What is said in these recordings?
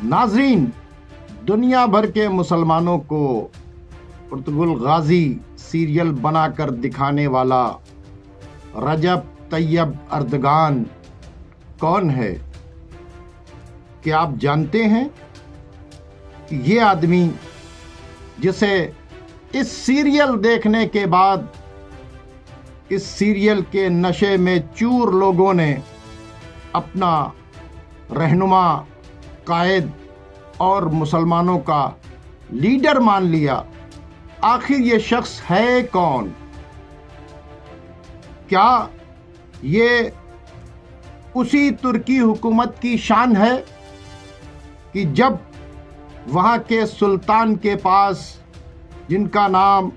नाजरीन, दुनिया भर के मुसलमानों को पुर्तगाल गाजी सीरियल बनाकर दिखाने वाला रजब तैयब अर्दगान कौन है? क्या आप जानते हैं कि ये आदमी जिसे इस सीरियल देखने के बाद इस सीरियल के नशे में चूर लोगों ने अपना रहनुमा, कायद और मुसलमानों का लीडर मान लिया, आखिर ये शख्स है कौन? क्या ये उसी तुर्की हुकूमत की शान है कि जब वहाँ के सुल्तान के पास, जिनका नाम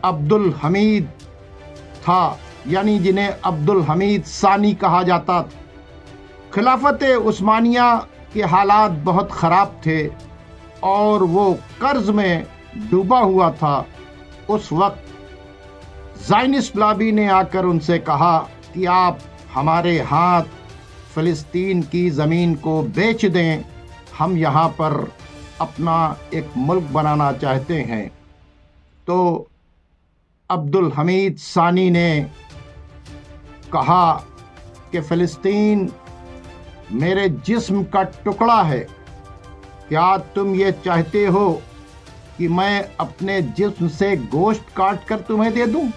अब्दुल हमीद था, यानी जिन्हें अब्दुल हमीद सानी कहा जाता, खिलाफत उस्मानिया के हालात बहुत ख़राब थे और वो कर्ज में डूबा हुआ था, उस वक्त ज़ायनिस्ट लॉबी ने आकर उनसे कहा कि आप हमारे हाथ फ़लस्तीन की ज़मीन को बेच दें, हम यहाँ पर अपना एक मुल्क बनाना चाहते हैं। तो अब्दुल हमीद सानी ने कहा कि फ़लस्तीन मेरे जिस्म का टुकड़ा है, क्या तुम ये चाहते हो कि मैं अपने जिस्म से गोश्त काट कर तुम्हें दे दूं?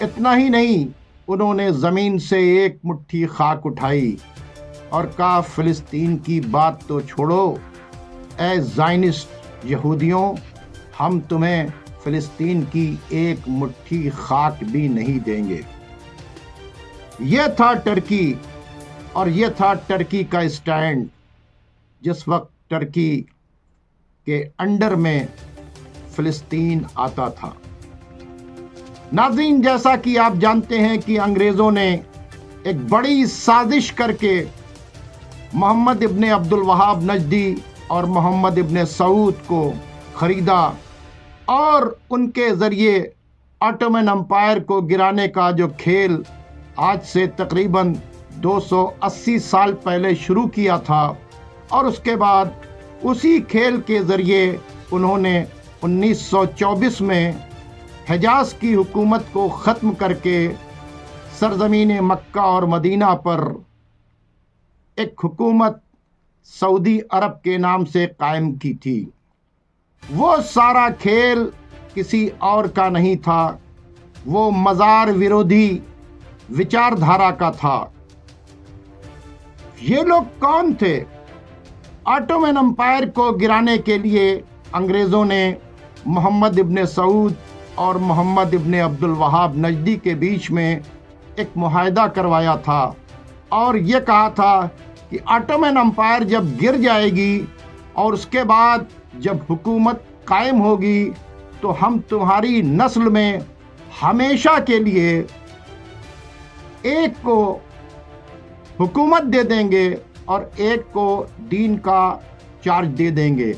इतना ही नहीं, उन्होंने ज़मीन से एक मुट्ठी खाक उठाई और कहा, फ़लस्तीन की बात तो छोड़ो, ए ज़ायनिस्ट यहूदियों, हम तुम्हें फ़लस्तीन की एक मुट्ठी खाक भी नहीं देंगे। यह था टर्की, और यह था टर्की का स्टैंड जिस वक्त टर्की के अंडर में फ़लस्तीन आता था। नाज़रीन, जैसा कि आप जानते हैं कि अंग्रेज़ों ने एक बड़ी साजिश करके मोहम्मद इब्ने अब्दुल वहाब नजदी और मोहम्मद इब्ने सऊद को ख़रीदा और उनके ज़रिए ऑटोमन एम्पायर को गिराने का जो खेल आज से तकरीबन 280 साल पहले शुरू किया था, और उसके बाद उसी खेल के ज़रिए उन्होंने 1924 में हिजाज़ की हुकूमत को ख़त्म करके सरज़मीन मक्का और मदीना पर एक हुकूमत सऊदी अरब के नाम से कायम की थी। वो सारा खेल किसी और का नहीं था, वो मज़ार विरोधी विचारधारा का था। ये लोग कौन थे? ऑटोमन एम्पायर को गिराने के लिए अंग्रेज़ों ने मोहम्मद इब्ने सऊद और मोहम्मद इब्ने अब्दुल वहाब नजदी के बीच में एक मुआहदा करवाया था और ये कहा था कि ऑटोमन एम्पायर जब गिर जाएगी और उसके बाद जब हुकूमत कायम होगी तो हम तुम्हारी नस्ल में हमेशा के लिए एक को हुकूमत दे देंगे और एक को दीन का चार्ज दे देंगे।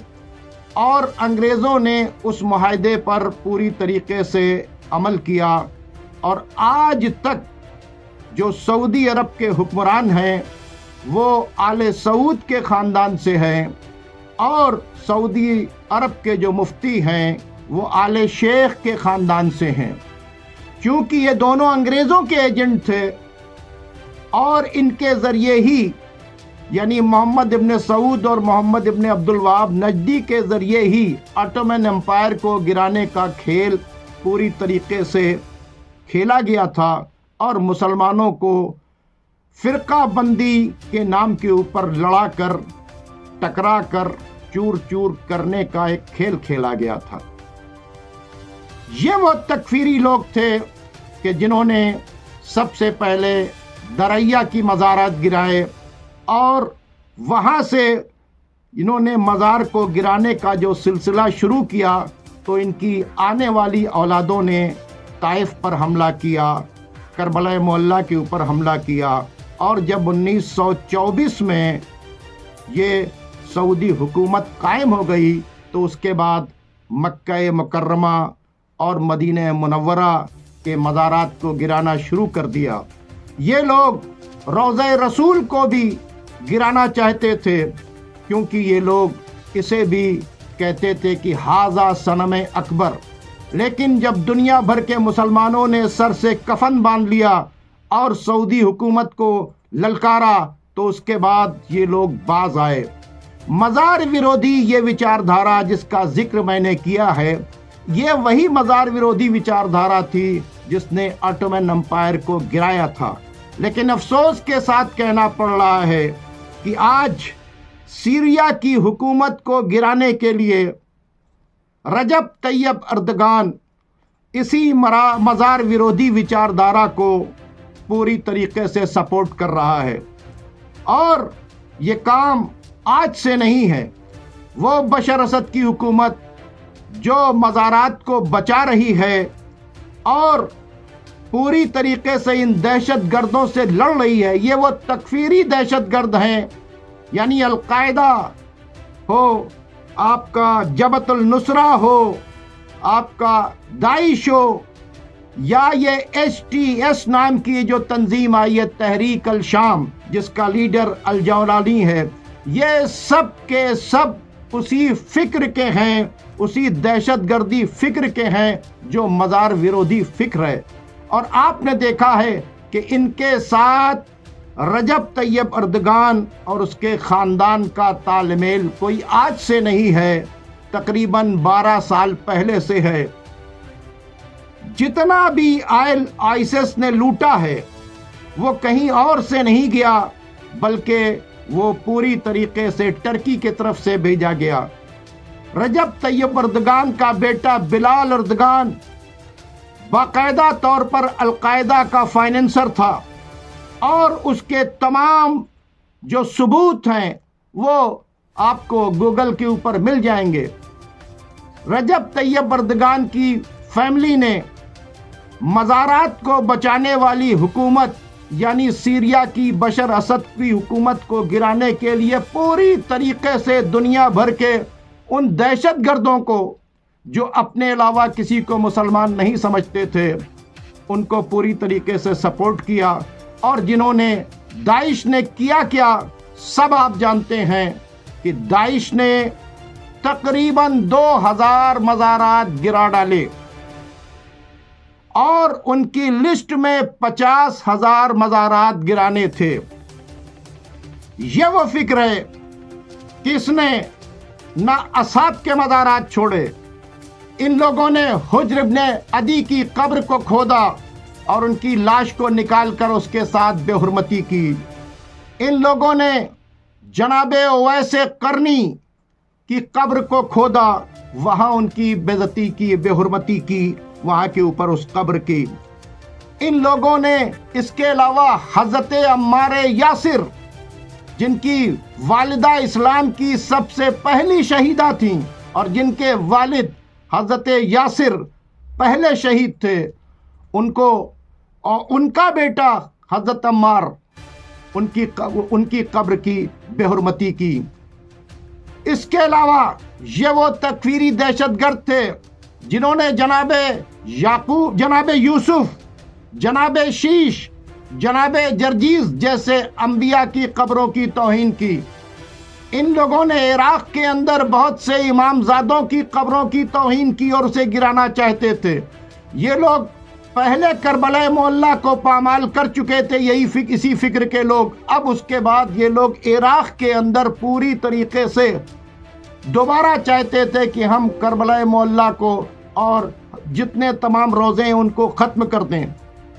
और अंग्रेज़ों ने उस मुआहदे पर पूरी तरीके से अमल किया और आज तक जो सऊदी अरब के हुक्मरान हैं वो आले सऊद के ख़ानदान से हैं और सऊदी अरब के जो मुफ्ती हैं वो आले शेख के ख़ानदान से हैं। क्योंकि ये दोनों अंग्रेज़ों के एजेंट थे और इनके ज़रिए ही, यानी मोहम्मद इब्ने सऊद और मोहम्मद इब्ने अब्दुल वहाब नजदी के ज़रिए ही ऑटोमन एम्पायर को गिराने का खेल पूरी तरीके से खेला गया था और मुसलमानों को फ़िरका बंदी के नाम के ऊपर लड़ा कर, टकरा कर, चूर चूर करने का एक खेल खेला गया था। ये वो तकफीरी लोग थे कि जिन्होंने सबसे पहले दरैया की मज़ारात गिराए और वहाँ से इन्होंने मज़ार को गिराने का जो सिलसिला शुरू किया तो इनकी आने वाली औलादों ने ताइफ पर हमला किया, करबला मोहल्ला के ऊपर हमला किया और जब 1924 में ये सऊदी हुकूमत कायम हो गई तो उसके बाद मक्का मुकर्रमा और मदीना मुनव्वरा के मज़ारात को गिराना शुरू कर दिया। ये लोग रोज़ा रसूल को भी गिराना चाहते थे क्योंकि ये लोग इसे भी कहते थे कि हाजा सनम अकबर। लेकिन जब दुनिया भर के मुसलमानों ने सर से कफन बांध लिया और सऊदी हुकूमत को ललकारा तो उसके बाद ये लोग बाज आए। मज़ार विरोधी ये विचारधारा जिसका जिक्र मैंने किया है, ये वही मज़ार विरोधी विचारधारा थी जिसने ऑटोमन एम्पायर को गिराया था। लेकिन अफसोस के साथ कहना पड़ रहा है कि आज सीरिया की हुकूमत को गिराने के लिए रजब तैयब अर्दगान इसी मज़ार विरोधी विचारधारा को पूरी तरीके से सपोर्ट कर रहा है। और ये काम आज से नहीं है। वो बशर असद की हुकूमत जो मज़ारात को बचा रही है और पूरी तरीके से इन दहशत गर्दों से लड़ रही है, ये वो तकफीरी दहशत गर्द हैं, यानी अलकायदा हो, आपका जबतुल नुसरा हो, आपका दाइश हो, या ये HTS नाम की जो तंजीम आई है तहरीक अल शाम जिसका लीडर अल जौलानी है, ये सब के सब उसी फिक्र के हैं, उसी दहशत गर्दी फिक्र के हैं जो मज़ार विरोधी फिक्र है। और आपने देखा है कि इनके साथ रजब तैयब अर्दगान और उसके ख़ानदान का तालमेल कोई आज से नहीं है, तकरीबन 12 साल पहले से है। जितना भी आईएस ने लूटा है वो कहीं और से नहीं गया, बल्कि वो पूरी तरीके से टर्की की तरफ से भेजा गया। रजब तैयब अर्दगान का बेटा बिलाल अर्दगान बाकायदा तौर पर अलकायदा का फाइनेंसर था और उसके तमाम जो सबूत हैं वो आपको गूगल के ऊपर मिल जाएंगे। रजब तैयब अर्दगान की फैमिली ने मज़ारात को बचाने वाली हुकूमत यानी सीरिया की बशर असद की हुकूमत को गिराने के लिए पूरी तरीके से दुनिया भर के उन दहशत गर्दों को जो अपने अलावा किसी को मुसलमान नहीं समझते थे उनको पूरी तरीके से सपोर्ट किया। और जिन्होंने दाइश ने किया क्या सब आप जानते हैं कि दाइश ने तकरीबन 2000 मज़ारात गिरा डाले और उनकी लिस्ट में 50,000 मज़ारात गिराने थे। ये वो फिक्र है कि इसने ना असाद के मज़ारात छोड़े, इन लोगों ने हुज्र इब्न अदी की कब्र को खोदा और उनकी लाश को निकालकर उसके साथ बेहुरमती की। इन लोगों ने जनाबे ओवैसे करनी की कब्र को खोदा, वहां उनकी बेइज्जती की, बेहुरमती की वहां के ऊपर उस कब्र की। इन लोगों ने इसके अलावा हजरत अम्मार यासिर जिनकी वालिदा इस्लाम की सबसे पहली शहीदा थीं और जिनके वालिद हजरत यासिर पहले शहीद थे, उनको और उनका बेटा हजरत अम्मार उनकी कब्र की बेहुरमती की। इसके अलावा ये वो तकफीरी दहशतगर्द थे जिन्होंने जनाबे याकूब, जनाबे यूसुफ, जनाबे शीश, जनाबे जर्जीज जैसे अंबिया की कब्रों की तौहीन की। इन लोगों ने इराक के अंदर बहुत से इमामजादों की कब्रों की तौहीन की और उसे गिराना चाहते थे। ये लोग पहले करबला मोहल्ला को पामाल कर चुके थे, इसी फिक्र के लोग। अब उसके बाद ये लोग इराक के अंदर पूरी तरीके से दोबारा चाहते थे कि हम करबला मोहल्ला को और जितने तमाम रोज़े हैं उनको ख़त्म कर दें।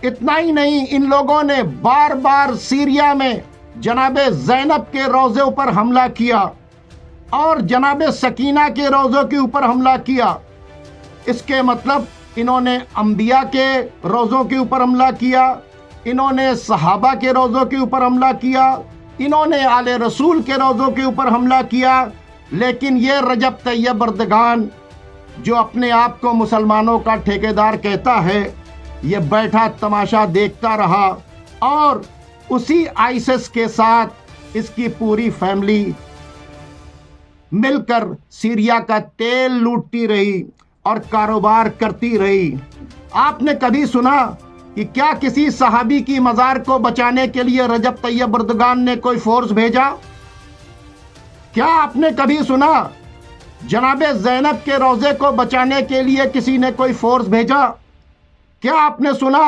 इतना ही नहीं, इन लोगों ने बार बार सीरिया में जनाबे ज़ैनब के रोज़े पर हमला किया और जनाबे सकीना के रोज़ों के ऊपर हमला किया। इसके मतलब इन्होंने अंबिया के रोज़ों के ऊपर हमला किया, इन्होंने सहाबा के रोज़ों के ऊपर हमला किया, इन्होंने आले रसूल के रोज़ों के ऊपर हमला किया। लेकिन ये रजब तैयब अर्दगान जो अपने आप को मुसलमानों का ठेकेदार कहता है, ये बैठा तमाशा देखता रहा और उसी आईएस के साथ इसकी पूरी फैमिली मिलकर सीरिया का तेल लूटती रही और कारोबार करती रही। आपने कभी सुना कि क्या किसी सहाबी की मज़ार को बचाने के लिए रजब तैयब अर्दगान ने कोई फोर्स भेजा? کیا آپ نے کبھی سنا جناب زینب کے روضے کو بچانے کے لیے کسی نے کوئی فورس بھیجا؟ کیا آپ نے سنا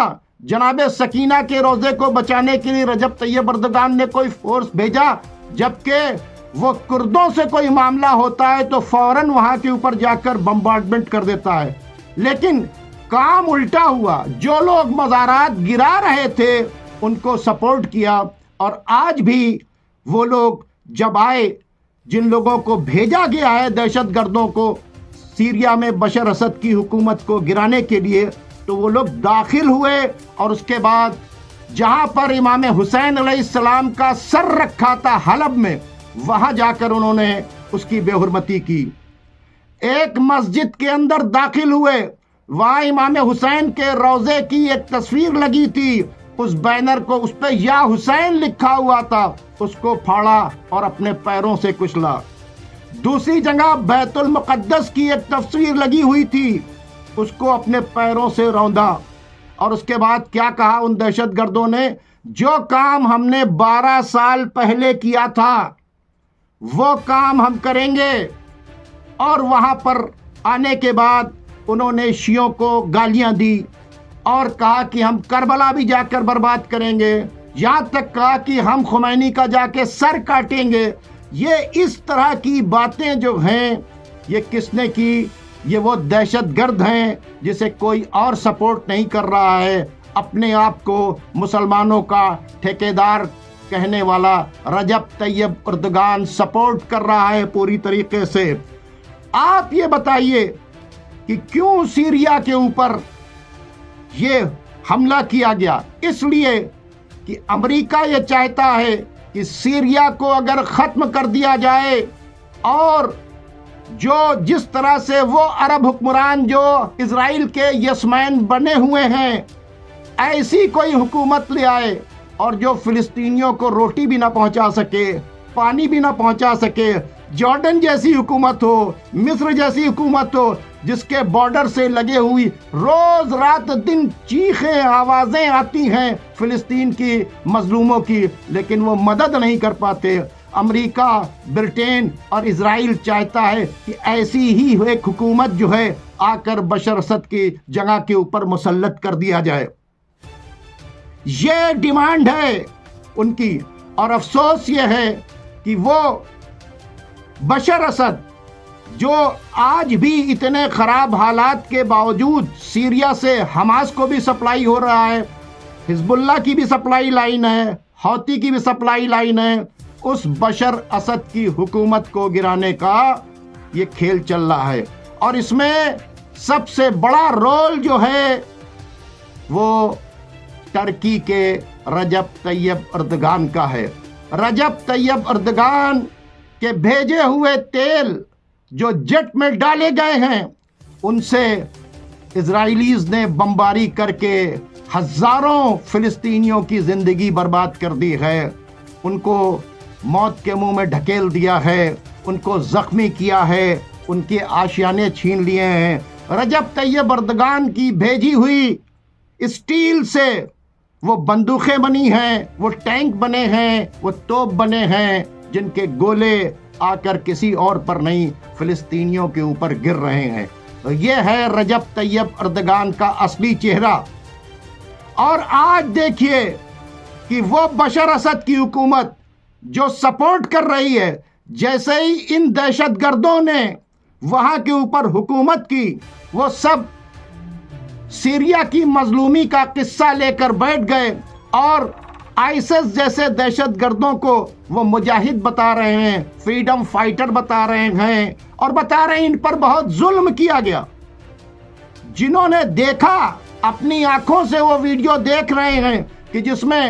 جناب سکینہ کے روضے کو بچانے کے لیے رجب طیب اردگان نے کوئی فورس بھیجا؟ جبکہ وہ کردوں سے کوئی معاملہ ہوتا ہے تو فوراً وہاں کے اوپر جا کر بمبارڈمنٹ کر دیتا ہے. لیکن کام الٹا ہوا. جو لوگ مزارات گرا رہے تھے ان کو سپورٹ کیا، اور آج بھی وہ لوگ جب آئے جن لوگوں کو بھیجا گیا ہے دہشت گردوں کو سیریا میں بشر اسد کی حکومت کو گرانے کے لیے، تو وہ لوگ داخل ہوئے اور اس کے بعد جہاں پر امام حسین علیہ السلام کا سر رکھا تھا حلب میں، وہاں جا کر انہوں نے اس کی بے حرمتی کی. ایک مسجد کے اندر داخل ہوئے، وہاں امام حسین کے روضے کی ایک تصویر لگی تھی، اس بینر کو اس پہ یا حسین لکھا ہوا تھا، اس کو پھاڑا اور اپنے پیروں سے کچلا. دوسری جگہ بیت المقدس کی ایک تصویر لگی ہوئی تھی، اس کو اپنے پیروں سے روندا، اور اس کے بعد کیا کہا ان دہشت گردوں نے؟ جو کام ہم نے 12 سال پہلے کیا تھا وہ کام ہم کریں گے. اور وہاں پر آنے کے بعد انہوں نے شیعوں کو گالیاں دی اور کہا کہ ہم کربلا بھی جا کر برباد کریں گے، یہاں تک کہا کہ ہم خمینی کا جا کے سر کاٹیں گے. یہ اس طرح کی باتیں جو ہیں یہ کس نے کی؟ یہ وہ دہشت گرد ہیں جسے کوئی اور سپورٹ نہیں کر رہا ہے. اپنے آپ کو مسلمانوں کا ٹھیکیدار کہنے والا رجب طیب اردگان سپورٹ کر رہا ہے پوری طریقے سے. آپ یہ بتائیے کہ کیوں سیریا کے اوپر یہ حملہ کیا گیا؟ اس لیے کہ امریکہ یہ چاہتا ہے کہ سیریا کو اگر ختم کر دیا جائے، اور جس طرح سے وہ عرب حکمران جو اسرائیل کے یسمین بنے ہوئے ہیں ایسی کوئی حکومت لے آئے، اور جو فلسطینیوں کو روٹی بھی نہ پہنچا سکے، پانی بھی نہ پہنچا سکے. جارڈن جیسی حکومت ہو، مصر جیسی حکومت ہو، جس کے بارڈر سے لگے ہوئی روز رات دن چیخیں آوازیں آتی ہیں فلسطین کی مظلوموں کی، لیکن وہ مدد نہیں کر پاتے. امریکہ، برطین اور اسرائیل چاہتا ہے کہ ایسی ہی ایک حکومت جو ہے آ کر بشر اسد کی جگہ کے اوپر مسلط کر دیا جائے. یہ ڈیمانڈ ہے ان کی، اور افسوس یہ ہے کہ وہ بشر اسد جو آج بھی اتنے خراب حالات کے باوجود سیریا سے حماس کو بھی سپلائی ہو رہا ہے، حزب اللہ کی بھی سپلائی لائن ہے، حوثی کی بھی سپلائی لائن ہے، اس بشر اسد کی حکومت کو گرانے کا یہ کھیل چل رہا ہے. اور اس میں سب سے بڑا رول جو ہے وہ ترکی کے رجب طیب اردگان کا ہے. رجب طیب اردگان کے بھیجے ہوئے تیل جو جٹ میں ڈالے گئے ہیں ان سے اسرائیلیز نے بمباری کر کے ہزاروں فلسطینیوں کی زندگی برباد کر دی ہے، ان کو موت کے منہ میں ڈھکیل دیا ہے، ان کو زخمی کیا ہے، ان کے آشیانے چھین لیے ہیں. رجب طیب اردگان کی بھیجی ہوئی اسٹیل سے وہ بندوقیں بنی ہیں، وہ ٹینک بنے ہیں، وہ توپ بنے ہیں، جن کے گولے آ کر کسی اور پر نہیں فلسطینیوں کے اوپر گر رہے ہیں. یہ ہے رجب طیب اردگان کا اصلی چہرہ. اور آج دیکھیے کہ وہ بشر اسد کی حکومت جو سپورٹ کر رہی ہے، جیسے ہی ان دہشت گردوں نے وہاں کے اوپر حکومت کی، وہ سب سیریا کی مظلومی کا قصہ لے کر بیٹھ گئے اور آئیسس جیسے دہشت گردوں کو وہ مجاہد بتا رہے ہیں، فریڈم فائٹر بتا رہے ہیں، اور بتا رہے ہیں ان پر بہت ظلم کیا گیا. جنہوں نے دیکھا اپنی آنکھوں سے وہ ویڈیو دیکھ رہے ہیں کہ جس میں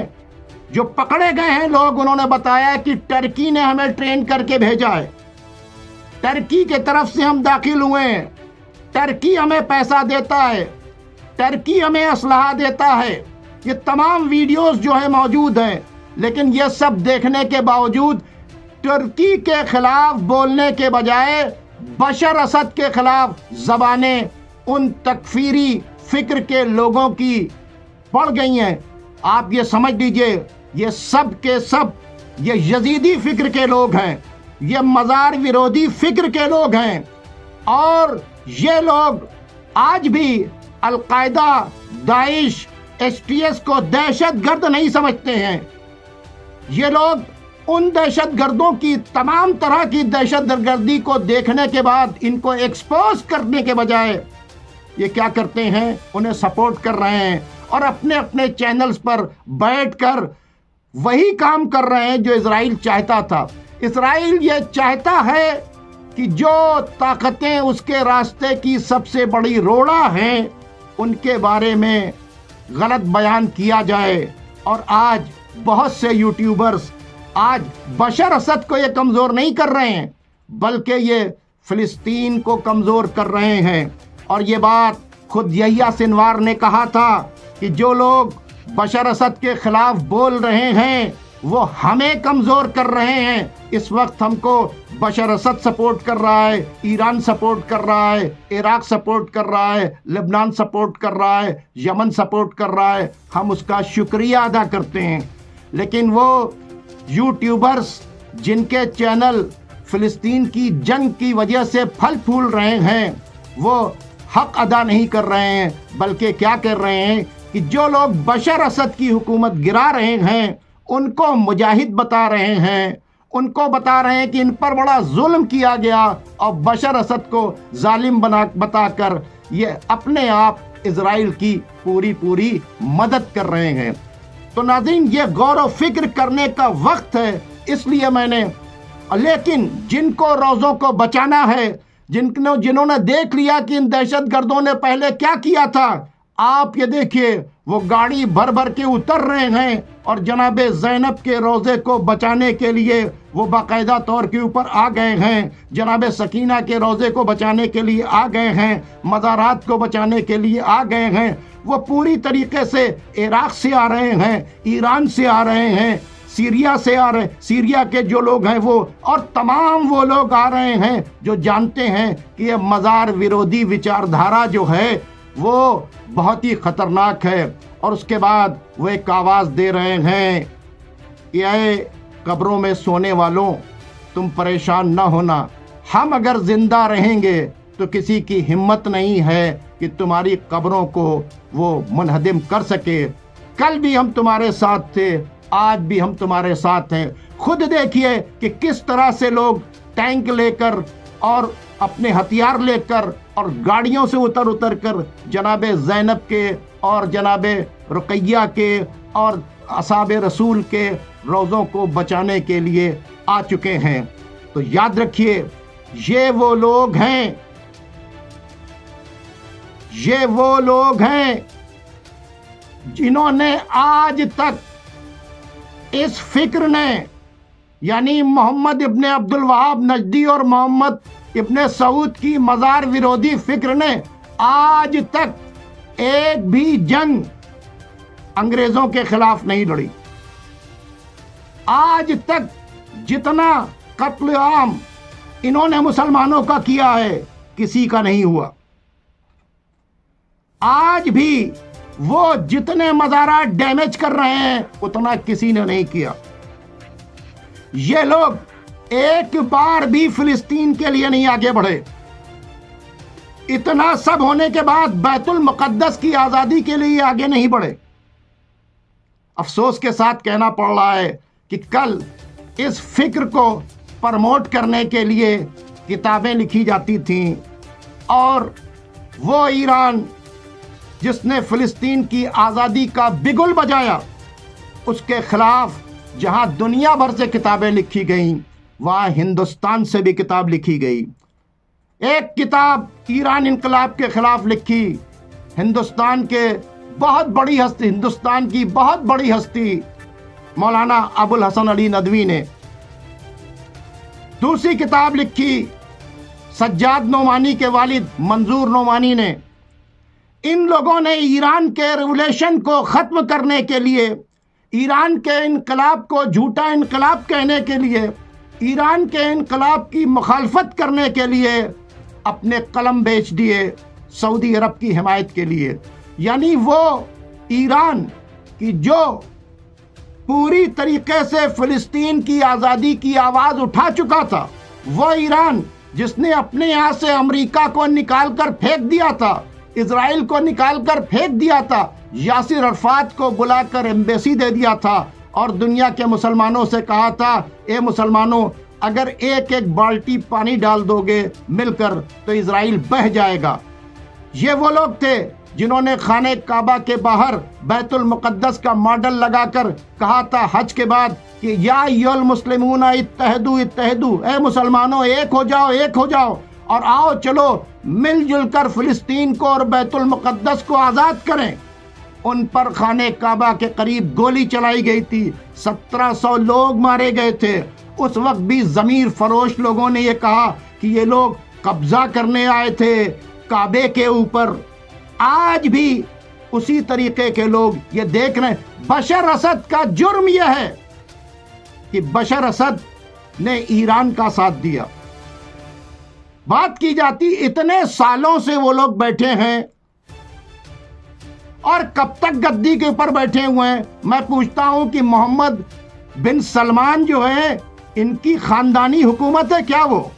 جو پکڑے گئے ہیں لوگ، انہوں نے بتایا کہ ٹرکی نے ہمیں ٹرین کر کے بھیجا ہے، ٹرکی کے طرف سے ہم داخل ہوئے ہیں، ٹرکی ہمیں پیسہ دیتا ہے، ٹرکی ہمیں اسلحہ دیتا ہے. یہ تمام ویڈیوز جو ہیں موجود ہیں. لیکن یہ سب دیکھنے کے باوجود ترکی کے خلاف بولنے کے بجائے بشر اسد کے خلاف زبانیں ان تکفیری فکر کے لوگوں کی بڑھ گئی ہیں. آپ یہ سمجھ لیجئے یہ سب کے سب یہ یزیدی فکر کے لوگ ہیں. یہ مزار विरोधी फिक्र के लोग हैं और ये लोग आज भी अलकायदा, दाइश, एसटीएस को दहशतगर्द नहीं समझते हैं। ये लोग उन दहशतगर्दों की तमाम तरह की दहशतगर्दी को देखने के बाद इनको एक्सपोज करने के बजाय ये क्या करते हैं, उन्हें सपोर्ट कर रहे हैं और अपने अपने चैनल्स पर बैठकर वही काम कर रहे हैं जो इजराइल चाहता था। इजराइल ये चाहता है कि जो ताकतें उसके रास्ते की सबसे बड़ी रोड़ा हैं उनके बारे में गलत बयान किया जाए। और आज बहुत से यूट्यूबर्स आज बशर असद को ये कमज़ोर नहीं कर रहे हैं बल्कि ये फ़िलिस्तीन को कमज़ोर कर रहे हैं। और ये बात खुद यहिया सिनवार ने कहा था कि जो लोग बशर असद के ख़िलाफ़ बोल रहे हैं वो हमें कमज़ोर कर रहे हैं। इस वक्त हमको बशर असद सपोर्ट कर रहा है, ईरान सपोर्ट कर रहा है, इराक़ सपोर्ट कर रहा है, लेबनान सपोर्ट कर रहा है, यमन सपोर्ट कर रहा है। हम उसका शुक्रिया अदा करते हैं। लेकिन वो यूट्यूबर्स जिनके चैनल फ़िलिस्तीन की जंग की वजह से फल फूल रहे हैं वो हक अदा नहीं कर रहे हैं, बल्कि क्या कर रहे हैं कि जो लोग बशर असद की हुकूमत गिरा रहे हैं उनको मुजाहिद बता रहे हैं, उनको बता रहे हैं कि इन पर बड़ा जुल्म किया गया और बशर असद को जालिम बताकर ये अपने आप इजराइल की पूरी मदद कर रहे हैं। तो नाज़रीन, ये गौर व फिक्र करने का वक्त है। इसलिए लेकिन जिनको रोज़ों को बचाना है, जिन्होंने देख लिया कि इन दहशतगर्दों ने पहले क्या किया था, आप ये देखिए वो गाड़ी भर भर के उतर रहे हैं और जनाब ज़ैनब के रोज़े को बचाने के लिए वो बाकायदा तौर के ऊपर आ गए हैं, जनाब सकीना के रोज़े को बचाने के लिए आ गए हैं, मज़ारात को बचाने के लिए आ गए हैं। वो पूरी तरीके से इराक़ से आ रहे हैं, ईरान से आ रहे हैं, सीरिया से आ रहे, सीरिया के जो लोग हैं वो, और तमाम वो लोग आ रहे हैं जो जानते हैं कि ये मज़ार विरोधी विचारधारा जो है वो बहुत ही ख़तरनाक है। और उसके बाद वो एक आवाज़ दे रहे हैं कि ऐ कब्रों में सोने वालों, तुम परेशान न होना, हम अगर ज़िंदा रहेंगे तो किसी की हिम्मत नहीं है कि तुम्हारी कब्रों को वो मुनहदिम कर सके। कल भी हम तुम्हारे साथ थे, आज भी हम तुम्हारे साथ हैं। खुद देखिए कि किस तरह से लोग टैंक लेकर और अपने हथियार लेकर और गाड़ियों से उतर कर जनाब ज़ैनब के और जनाब रुकैया के और असहाब रसूल के रोज़ों को बचाने के लिए आ चुके हैं। तो याद रखिए, ये वो लोग हैं जिन्होंने आज तक इस फिक्र ने, यानी मोहम्मद इब्ने अब्दुल वहाब नजदी और मोहम्मद इब्ने सऊद की मज़ार विरोधी फिक्र ने आज तक एक भी जंग अंग्रेज़ों के खिलाफ नहीं लड़ी। आज तक जितना कत्ल आम इन्होंने मुसलमानों का किया है किसी का नहीं हुआ। आज भी वो जितने मज़ारात डैमेज कर रहे हैं उतना किसी ने नहीं किया। ये लोग एक बार भी फिलिस्तीन के लिए नहीं आगे बढ़े। इतना सब होने के बाद बैतुल मुक़द्दस की आज़ादी के लिए आगे नहीं बढ़े। अफसोस के साथ कहना पड़ रहा है कि कल इस फिक्र को प्रमोट करने के लिए किताबें लिखी जाती थीं और वो ईरान जिसने फ़िलिस्तीन की आज़ादी का बिगुल बजाया, उसके ख़िलाफ़ जहाँ दुनिया भर से किताबें लिखी गईं वहाँ हिंदुस्तान से भी किताब लिखी गई। एक किताब ईरान इनकलाब के ख़िलाफ़ लिखी हिंदुस्तान की बहुत बड़ी हस्ती मौलाना अबुल हसन अली नदवी ने। दूसरी किताब लिखी सज्जाद नोमानी के वालिद मंजूर नोमानी ने। इन लोगों ने ईरान के रेवोल्यूशन को ख़त्म करने के लिए, ईरान के इनकलाब को झूठा इनकलाब कहने के लिए, ईरान के इनकलाब की मुखालफत करने के लिए अपने कलम बेच दिए सऊदी अरब की हिमायत के लिए। यानी वो ईरान की जो पूरी तरीके से फिलिस्तीन की आज़ादी की आवाज़ उठा चुका था। वो ईरान जिसने अपने यहाँ से अमेरिका को निकाल कर फेंक दिया था, इजराइल को निकाल कर फेंक दिया था, यासिर अरफात को बुलाकर एम्बेसी दे दिया था और दुनिया के मुसलमानों से कहा था, ए मुसलमानों, अगर एक एक बाल्टी पानी डाल दोगे मिलकर तो इजराइल बह जाएगा। ये वो लोग थे जिन्होंने खाने काबा के बाहर बैतुल मुक़द्दस का मॉडल लगाकर कहा था हज के बाद कि या अय्युहल मुस्लिमून इत्तहदू इत्तहदू, ए मुसलमानों एक हो जाओ, एक हो जाओ और आओ चलो मिलजुल कर फिलिस्तीन को और बैतुल मुक़द्दस को आज़ाद करें। उन पर खाने काबा के करीब गोली चलाई गई थी, 1700 लोग मारे गए थे। उस वक्त भी ज़मीर फरोश लोगों ने ये कहा कि ये लोग कब्जा करने आए थे काबे के ऊपर। आज भी उसी तरीके के लोग ये देख रहे हैं। बशर असद का जुर्म यह है कि बशर असद ने ईरान का साथ दिया। बात की जाती इतने सालों से वो लोग बैठे हैं और कब तक गद्दी के ऊपर बैठे हुए हैं। मैं पूछता हूं कि मोहम्मद बिन सलमान जो है, इनकी खानदानी हुकूमत है क्या? वो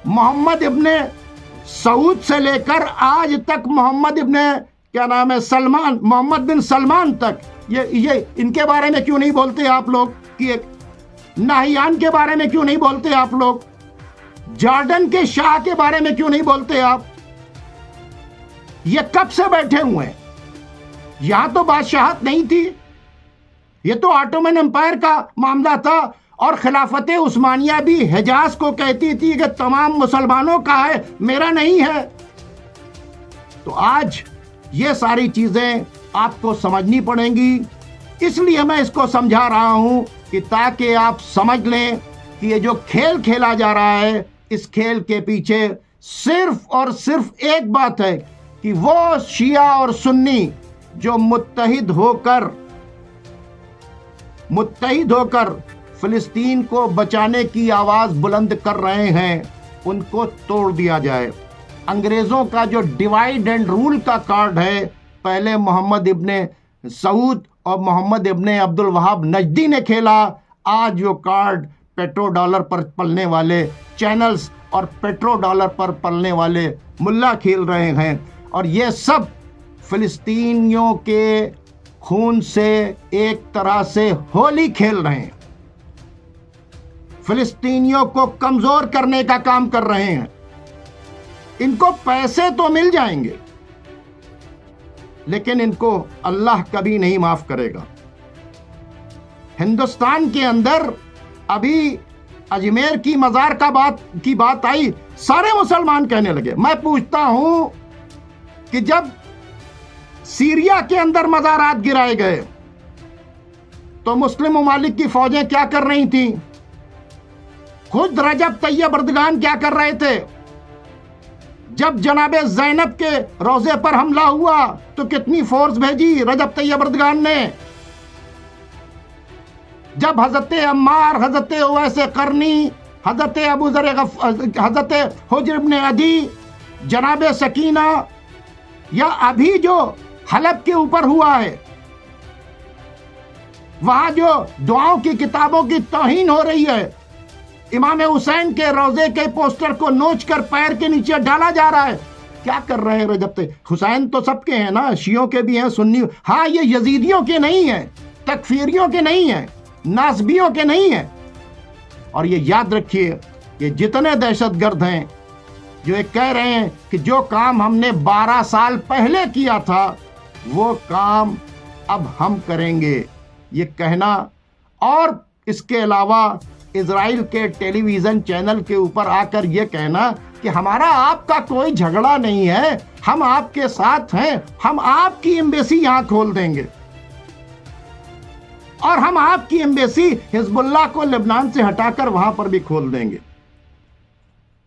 मोहम्मद इब्ने सऊद से लेकर आज तक मोहम्मद इब्ने क्या नाम है सलमान, मोहम्मद बिन सलमान तक, ये इनके बारे में क्यों नहीं बोलते आप लोग? कि एक नाहियान के बारे में क्यों नहीं बोलते आप लोग? जॉर्डन के शाह के बारे में क्यों नहीं बोलते आप? ये कब से बैठे हुए हैं? यहां तो बादशाहत नहीं थी, ये तो ऑटोमन एम्पायर का मामला था और खिलाफत उस्मानिया भी हिजाज को कहती थी कि तमाम मुसलमानों का है, मेरा नहीं है। तो आज ये सारी चीजें आपको समझनी पड़ेंगी, इसलिए मैं इसको समझा रहा हूं कि ताकि आप समझ लें कि ये जो खेल खेला जा रहा है, इस खेल के पीछे सिर्फ और सिर्फ एक बात है कि वो शिया और सुन्नी जो मुत्तहिद होकर फिलिस्तीन को बचाने की आवाज बुलंद कर रहे हैं, उनको तोड़ दिया जाए। अंग्रेजों का जो डिवाइड एंड रूल का कार्ड है, पहले मोहम्मद इब्ने सऊद और मोहम्मद इब्ने अब्दुल वहाब नजदी ने खेला। आज वो कार्ड पेट्रो डॉलर पर पलने वाले चैनल्स और पेट्रो डॉलर पर पलने वाले मुल्ला खेल रहे हैं और ये सब फिलिस्तीनियों के खून से एक तरह से होली खेल रहे हैं, फिलिस्तीनियों को कमजोर करने का काम कर रहे हैं। इनको पैसे तो मिल जाएंगे लेकिन इनको अल्लाह कभी नहीं माफ करेगा। हिंदुस्तान के अंदर अभी अजमेर की मजार की बात आई, सारे मुसलमान कहने लगे। मैं पूछता हूं कि जब सीरिया के अंदर मजारात गिराए गए तो मुस्लिम ममालिक की फौजें क्या कर रही थी? खुद रजब तैयब अर्दगान क्या कर रहे थे? जब जनाबे ज़ैनब के रोजे पर हमला हुआ तो कितनी फोर्स भेजी रजब तैयब अर्दगान ने? जब हजरत अम्मार, हजरत उवैस करनी, हजरत अबू ज़र, हजरत हुज्र इब्ने अदी, जनाबे सकीना, या अभी जो हलब के ऊपर हुआ है, वहां जो दुआओं की किताबों की तौहीन हो रही है, इमाम हुसैन के रोजे के पोस्टर को नोच कर पैर के नीचे डाला जा रहा है, क्या कर रहे हैं रजब तैयब? हुसैन तो सबके हैं ना, शियों के भी हैं, सुन्नी। हाँ, ये यजीदियों के नहीं है, तकफीरियों के नहीं है, नासबियों के नहीं है। और ये याद रखिए, ये जितने दहशतगर्द हैं जो ये कह रहे हैं कि जो काम हमने 12 साल पहले किया था वो काम अब हम करेंगे, ये कहना, और इसके अलावा इजराइल के टेलीविजन चैनल के ऊपर आकर ये कहना कि हमारा आपका कोई झगड़ा नहीं है, हम आपके साथ हैं, हम आपकी एम्बेसी यहां खोल देंगे और हम आपकी एम्बेसी हिजबुल्लाह को लेबनान से हटाकर वहां पर भी खोल देंगे।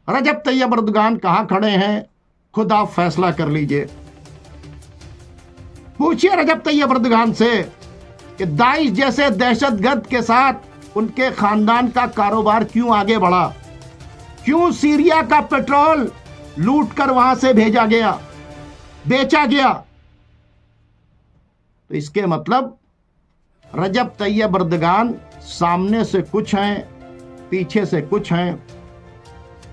रजब तैयब अर्दगान कहां खड़े हैं, खुद आप फैसला कर लीजिए। पूछिए रजब तैयब अर्दगान से कि दाइश जैसे दहशतगर्द के साथ उनके खानदान का कारोबार क्यों आगे बढ़ा? क्यों सीरिया का पेट्रोल लूट कर वहां से भेजा गया, बेचा गया? تو اس کے مطلب رجب طیب اردگان سامنے سے کچھ ہیں، پیچھے سے کچھ ہیں۔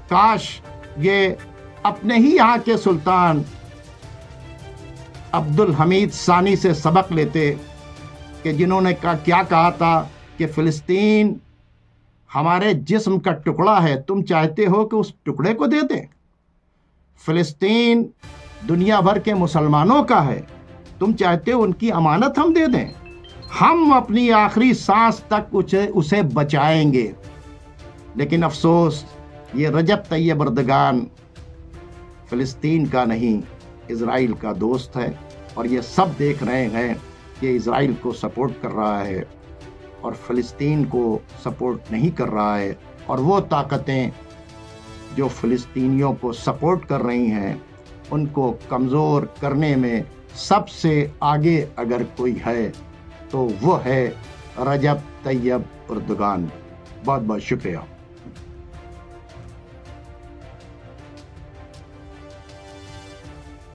کاش یہ اپنے ہی یہاں کے سلطان عبد الحمید ثانی سے سبق لیتے کہ جنہوں نے کیا کہا تھا کہ فلسطین ہمارے جسم کا ٹکڑا ہے، تم چاہتے ہو کہ اس ٹکڑے کو دے دیں؟ فلسطین دنیا بھر کے مسلمانوں کا ہے، تم چاہتے ہو ان کی امانت ہم دے دیں؟ ہم اپنی آخری سانس تک اسے بچائیں گے۔ لیکن افسوس، یہ رجب طیب اردگان فلسطین کا نہیں، اسرائیل کا دوست ہے، اور یہ سب دیکھ رہے ہیں کہ اسرائیل کو سپورٹ کر رہا ہے اور فلسطین کو سپورٹ نہیں کر رہا ہے۔ اور وہ طاقتیں جو فلسطینیوں کو سپورٹ کر رہی ہیں، ان کو کمزور کرنے میں سب سے آگے اگر کوئی ہے تو وہ ہے رجب طیب اردگان۔ بہت بہت شکریہ۔